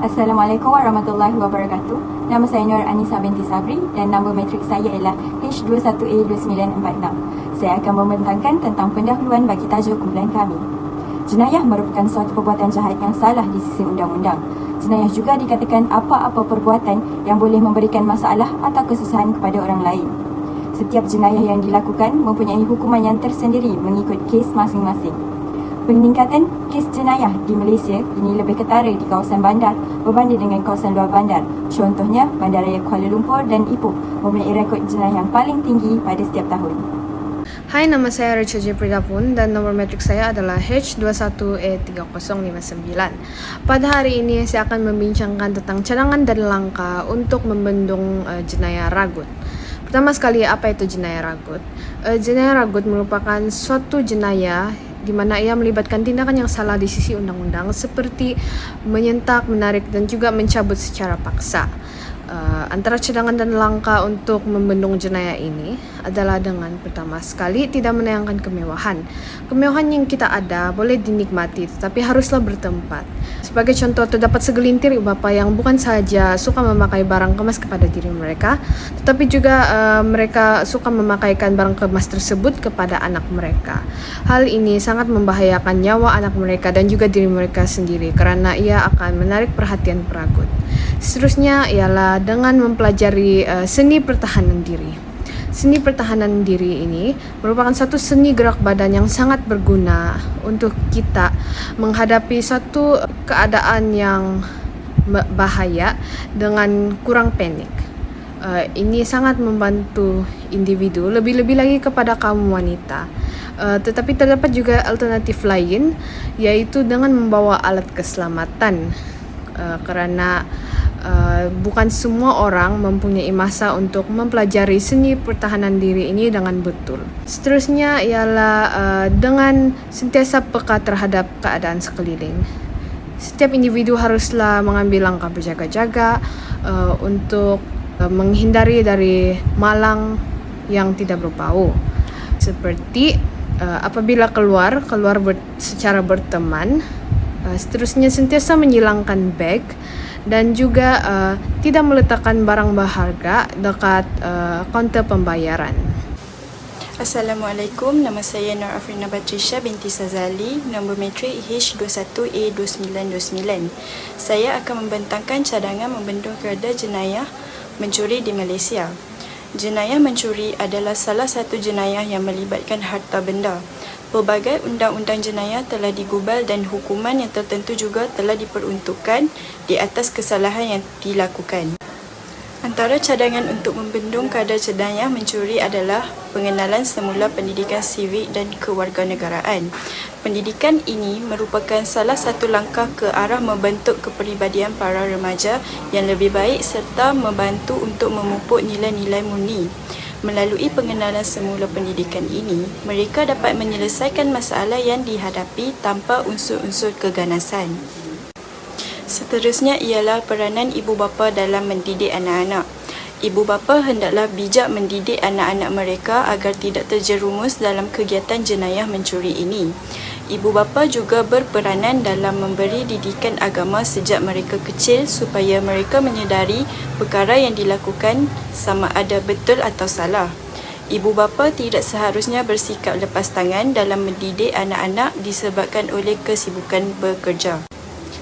Assalamualaikum warahmatullahi wabarakatuh. Nama saya Nur Anissa binti Sabri dan nombor matrik saya ialah H21A2946. Saya akan membentangkan tentang pendahuluan bagi tajuk kumpulan kami. Jenayah merupakan suatu perbuatan jahat yang salah di sisi undang-undang. Jenayah juga dikatakan apa-apa perbuatan yang boleh memberikan masalah atau kesusahan kepada orang lain. Setiap jenayah yang dilakukan mempunyai hukuman yang tersendiri mengikut kes masing-masing. Peningkatan kes jenayah di Malaysia ini lebih ketara di kawasan bandar berbanding dengan kawasan luar bandar. Contohnya, Bandaraya Kuala Lumpur dan Ipoh mempunyai rekod jenayah yang paling tinggi pada setiap tahun. Hai, nama saya Rachel J. Pridapun dan nomor matrik saya adalah H21A3059. Pada hari ini saya akan membincangkan tentang cadangan dan langkah untuk membendung jenayah ragut. Pertama sekali, apa itu jenayah ragut? Jenayah ragut merupakan suatu jenayah di mana ia melibatkan tindakan yang salah di sisi undang-undang seperti menyentak, menarik dan juga mencabut secara paksa. Antara cadangan dan langkah untuk membendung jenayah ini adalah dengan pertama sekali tidak menayangkan kemewahan. Kemewahan yang kita ada boleh dinikmati tetapi haruslah bertempat. Sebagai contoh, terdapat segelintir ibu bapa yang bukan sahaja suka memakai barang kemas kepada diri mereka, tetapi juga mereka suka memakaikan barang kemas tersebut kepada anak mereka. Hal ini sangat membahayakan nyawa anak mereka dan juga diri mereka sendiri karena ia akan menarik perhatian peragut. Seterusnya ialah dengan mempelajari seni pertahanan diri. Seni pertahanan diri ini merupakan satu seni gerak badan yang sangat berguna untuk kita menghadapi satu keadaan yang bahaya dengan kurang panik. Ini sangat membantu individu, lebih-lebih lagi kepada kaum wanita. Tetapi terdapat juga alternatif lain, yaitu dengan membawa alat keselamatan. Kerana bukan semua orang mempunyai masa untuk mempelajari seni pertahanan diri ini dengan betul. Seterusnya ialah dengan sentiasa peka terhadap keadaan sekeliling. Setiap individu haruslah mengambil langkah berjaga-jaga untuk menghindari dari malang yang tidak berbau. Seperti apabila keluar secara berteman. Seterusnya sentiasa menyilangkan beg dan juga tidak meletakkan barang berharga dekat kaunter pembayaran. Assalamualaikum, nama saya Nur Afrina Batrisha binti Sazali, nombor matrik H21A2929. Saya akan membentangkan cadangan membendung kereda jenayah mencuri di Malaysia. Jenayah mencuri adalah salah satu jenayah yang melibatkan harta benda. Pelbagai undang-undang jenayah telah digubal dan hukuman yang tertentu juga telah diperuntukkan di atas kesalahan yang dilakukan. Antara cadangan untuk membendung kadar jenayah mencuri adalah pengenalan semula pendidikan sivik dan kewarganegaraan. Pendidikan ini merupakan salah satu langkah ke arah membentuk kepribadian para remaja yang lebih baik serta membantu untuk memupuk nilai-nilai murni. Melalui pengenalan semula pendidikan ini, mereka dapat menyelesaikan masalah yang dihadapi tanpa unsur-unsur keganasan. Seterusnya ialah peranan ibu bapa dalam mendidik anak-anak. Ibu bapa hendaklah bijak mendidik anak-anak mereka agar tidak terjerumus dalam kegiatan jenayah mencuri ini. Ibu bapa juga berperanan dalam memberi didikan agama sejak mereka kecil supaya mereka menyedari perkara yang dilakukan sama ada betul atau salah. Ibu bapa tidak seharusnya bersikap lepas tangan dalam mendidik anak-anak disebabkan oleh kesibukan bekerja.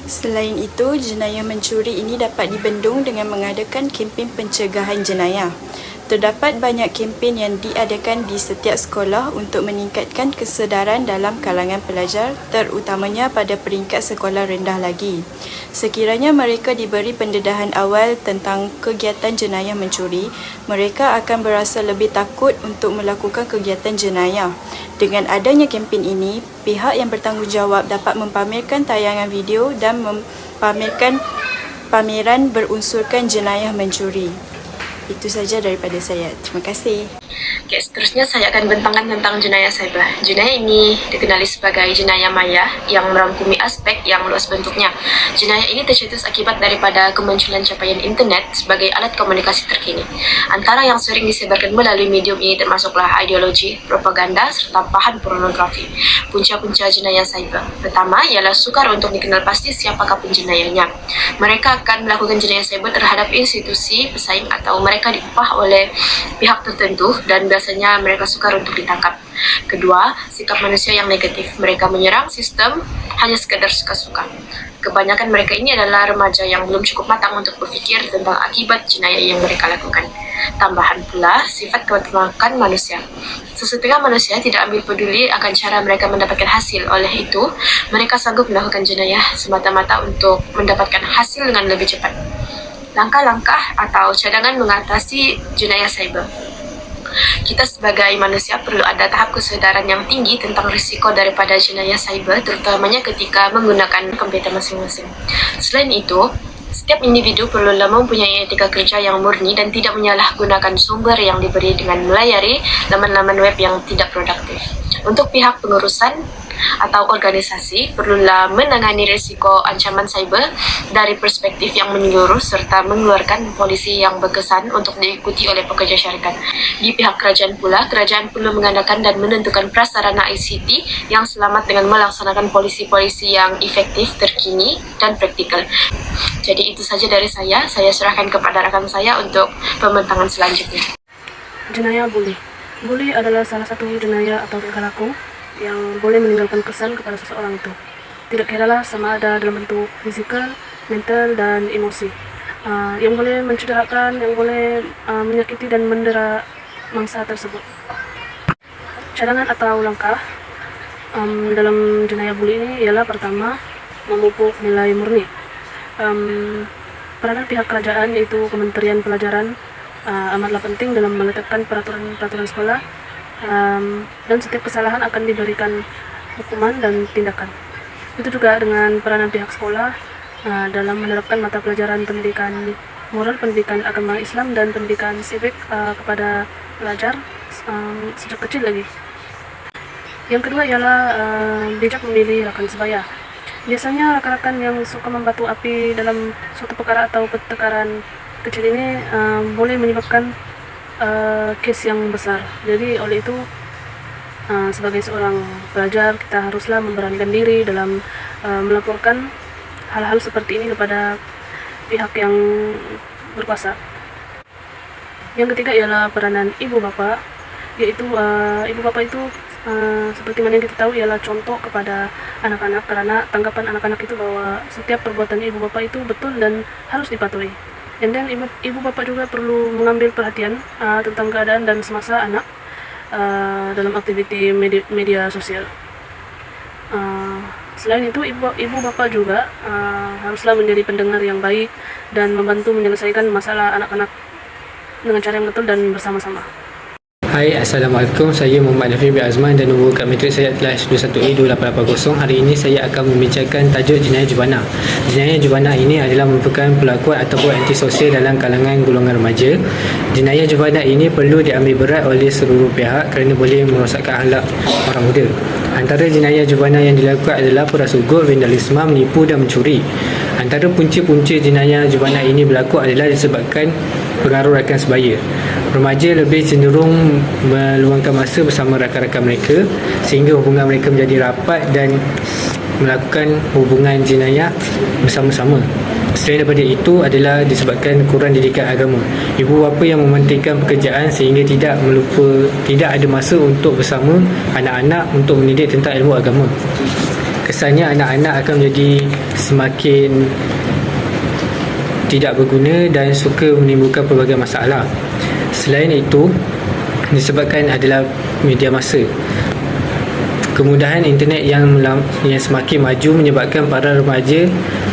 Selain itu, jenayah mencuri ini dapat dibendung dengan mengadakan kempen pencegahan jenayah. Terdapat banyak kempen yang diadakan di setiap sekolah untuk meningkatkan kesedaran dalam kalangan pelajar, terutamanya pada peringkat sekolah rendah lagi. Sekiranya mereka diberi pendedahan awal tentang kegiatan jenayah mencuri, mereka akan berasa lebih takut untuk melakukan kegiatan jenayah. Dengan adanya kempen ini, pihak yang bertanggungjawab dapat mempamerkan tayangan video dan mempamerkan pameran berunsurkan jenayah mencuri. Itu saja daripada saya. Terima kasih. Oke, seterusnya saya akan bentangkan tentang jenayah cyber. Jenayah ini dikenali sebagai jenayah maya yang merangkumi aspek yang luas bentuknya. Jenayah ini tercetus akibat daripada kemunculan capaian internet sebagai alat komunikasi terkini. Antara yang sering disebarkan melalui medium ini termasuklah ideologi, propaganda, serta bahan pornografi. Punca-punca jenayah cyber. Pertama ialah sukar untuk dikenal pasti siapakah penjenayahnya. Mereka akan melakukan jenayah cyber terhadap institusi pesaing atau mereka diupah oleh pihak tertentu dan biasanya mereka sukar untuk ditangkap. Kedua, sikap manusia yang negatif. Mereka menyerang sistem hanya sekadar suka-suka. Kebanyakan mereka ini adalah remaja yang belum cukup matang untuk berfikir tentang akibat jenayah yang mereka lakukan. Tambahan pula, sifat ketermakan manusia. Sesetengah manusia tidak ambil peduli akan cara mereka mendapatkan hasil. Oleh itu, mereka sanggup melakukan jenayah semata-mata untuk mendapatkan hasil dengan lebih cepat. Langkah-langkah atau cadangan mengatasi jenayah cyber. Kita sebagai manusia perlu ada tahap kesedaran yang tinggi tentang risiko daripada jenayah cyber, terutamanya ketika menggunakan komputer masing-masing. Selain itu, setiap individu perlulah mempunyai etika kerja yang murni dan tidak menyalahgunakan sumber yang diberi dengan melayari laman-laman web yang tidak produktif. Untuk pihak pengurusan atau organisasi perlulah menangani risiko ancaman cyber dari perspektif yang menyeluruh serta mengeluarkan polisi yang berkesan untuk diikuti oleh pekerja syarikat. Di pihak kerajaan pula, kerajaan perlu mengadakan dan menentukan prasarana ICT yang selamat dengan melaksanakan polisi-polisi yang efektif, terkini, dan praktikal. Jadi itu saja dari saya serahkan kepada rakan saya untuk pembentangan selanjutnya. Jenayah bully. Bully adalah salah satu jenayah atau tingkah laku yang boleh meninggalkan kesan kepada seseorang itu. Tidak kiralah sama ada dalam bentuk fisikal, mental, dan emosi. Yang boleh mencederakan, yang boleh menyakiti dan mendera mangsa tersebut. Cadangan atau langkah dalam jenayah bully ini ialah pertama, memupuk nilai murni. Peranan pihak kerajaan yaitu Kementerian Pelajaran amatlah penting dalam meletakkan peraturan sekolah, dan setiap kesalahan akan diberikan hukuman dan tindakan. Itu juga dengan peranan pihak sekolah dalam menerapkan mata pelajaran pendidikan moral, pendidikan agama Islam, dan pendidikan civic kepada pelajar sejak kecil lagi. Yang kedua ialah bijak memilih rakan sebaya. Biasanya rakan-rakan yang suka membatu api dalam suatu perkara atau pertengkaran kecil ini boleh menyebabkan kes yang besar. Jadi oleh itu sebagai seorang pelajar kita haruslah memberanikan diri dalam melaporkan hal-hal seperti ini kepada pihak yang berkuasa. Yang ketiga ialah peranan ibu bapa, yaitu ibu bapa itu seperti mana yang kita tahu ialah contoh kepada anak-anak, karena tanggapan anak-anak itu bahwa setiap perbuatan ibu bapa itu betul dan harus dipatuhi. And then ibu bapa juga perlu mengambil perhatian tentang keadaan dan semasa anak dalam aktiviti media sosial. Selain itu, ibu bapa juga haruslah menjadi pendengar yang baik dan membantu menyelesaikan masalah anak-anak dengan cara yang betul dan bersama-sama. Hai, Assalamualaikum. Saya Muhammad Dafi bin Azman dan nombor kad matrik saya adalah S21A2880. Hari ini saya akan membincangkan tajuk jenayah jubana. Jenayah jubana ini adalah merupakan perlakuan ataupun antisosial dalam kalangan golongan remaja. Jenayah jubana ini perlu diambil berat oleh seluruh pihak kerana boleh merosakkan akhlak orang muda. Antara jenayah jubana yang dilakukan adalah perasugut, vandalisme, menipu dan mencuri. Antara punca-punca jenayah jubana ini berlaku adalah disebabkan pengaruh rakan sebaya. Remaja lebih cenderung meluangkan masa bersama rakan-rakan mereka sehingga hubungan mereka menjadi rapat dan melakukan hubungan jenayah bersama-sama. Selain daripada itu adalah disebabkan kurang didikan agama. Ibu bapa yang mementingkan pekerjaan sehingga tidak ada masa untuk bersama anak-anak untuk mendidik tentang ilmu agama. Kesannya anak-anak akan menjadi semakin tidak berguna dan suka menimbulkan pelbagai masalah. Selain itu, disebabkan adalah media masa. Kemudahan internet yang semakin maju menyebabkan para remaja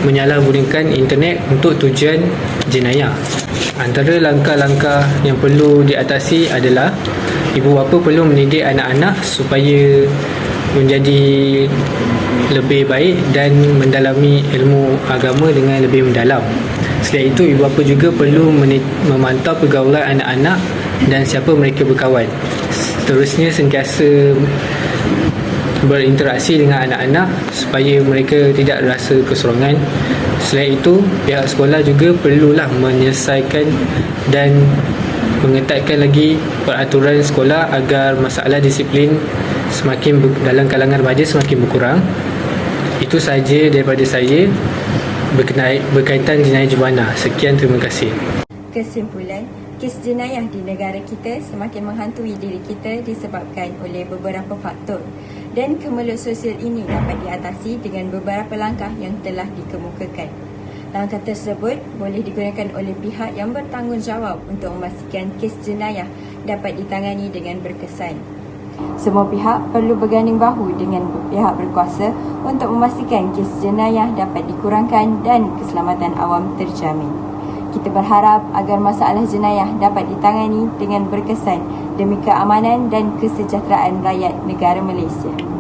menyalahgunakan internet untuk tujuan jenayah. Antara langkah-langkah yang perlu diatasi adalah ibu bapa perlu mendidik anak-anak supaya menjadi lebih baik dan mendalami ilmu agama dengan lebih mendalam. Selain itu, ibu bapa juga perlu memantau pergaulan anak-anak dan siapa mereka berkawan. Seterusnya, sentiasa berinteraksi dengan anak-anak supaya mereka tidak rasa keserongan. Selain itu, pihak sekolah juga perlulah menyelesaikan dan mengetatkan lagi peraturan sekolah agar masalah disiplin dalam kalangan remaja semakin berkurang. Itu sahaja daripada saya berkaitan jenayah juvana. Sekian, terima kasih. Kesimpulan, kes jenayah di negara kita semakin menghantui diri kita disebabkan oleh beberapa faktor, dan kemelut sosial ini dapat diatasi dengan beberapa langkah yang telah dikemukakan. Langkah tersebut boleh digunakan oleh pihak yang bertanggungjawab untuk memastikan kes jenayah dapat ditangani dengan berkesan. Semua pihak perlu berganding bahu dengan pihak berkuasa untuk memastikan kes jenayah dapat dikurangkan dan keselamatan awam terjamin. Kita berharap agar masalah jenayah dapat ditangani dengan berkesan demi keamanan dan kesejahteraan rakyat negara Malaysia.